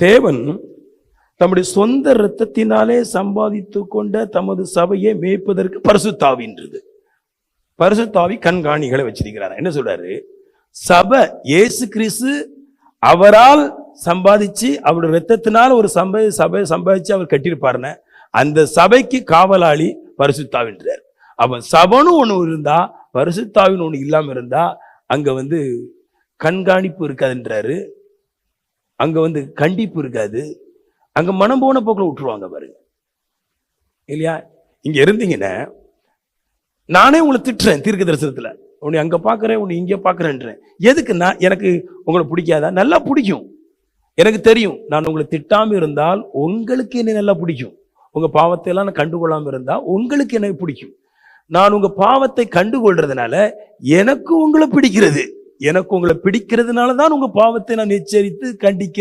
தேவன் தம்முடைய சொந்த இரத்தத்தினாலே சம்பாதித்து கொண்ட தமது சபையை மேய்ப்பதற்கு பரிசுத்தாவின்றது. பரிசுத்தாவி கண்காணிகளை வச்சிருக்கிறார். என்ன சொல்றாரு? சபை இயேசு கிறிஸ்து அவரால் சம்பாதிச்சு அவருடைய இரத்தத்தினால் ஒரு சபை சம்பாதிச்சு அவர் கட்டியிருப்பாருன்னு அந்த சபைக்கு காவலாளி பரிசுத்தாவின்றார். அவன் சபனும் ஒண்ணு இருந்தா பரிசுத்தாவின் ஒண்ணு இல்லாம இருந்தா அங்க கண்காணிப்பு இருக்காதுன்றாரு, அங்க கண்டிப்பு இருக்காது, அங்க மனம் போன போக்குல விட்டுருவாங்க பாருங்க இல்லையா? இங்க இருந்தீங்கன்னா நானே உங்களை திட்டுறேன் தீர்க்க தரிசனத்துல, உன்னை அங்க பாக்குறேன் உன்னை இங்க பாக்குறேன்றேன். எதுக்கு? எனக்கு உங்களை பிடிக்காதா? நல்லா பிடிக்கும், எனக்கு தெரியும். நான் உங்களை திட்டாம இருந்தால் உங்களுக்கு என்ன நல்லா பிடிக்கும். உங்க பாவத்தை எல்லாம் நான் கண்டுகொள்ளாம இருந்தா உங்களுக்கு என்ன பிடிக்கும். நான் உங்க பாவத்தை கண்டுகொள்றதுனால எனக்கு உங்களை பிடிக்கிறது. எனக்கு உங்களை பிடிக்கிறதுனால தான் உங்க பாவத்தை நான் எச்சரித்து கண்டிக்கிறேன்.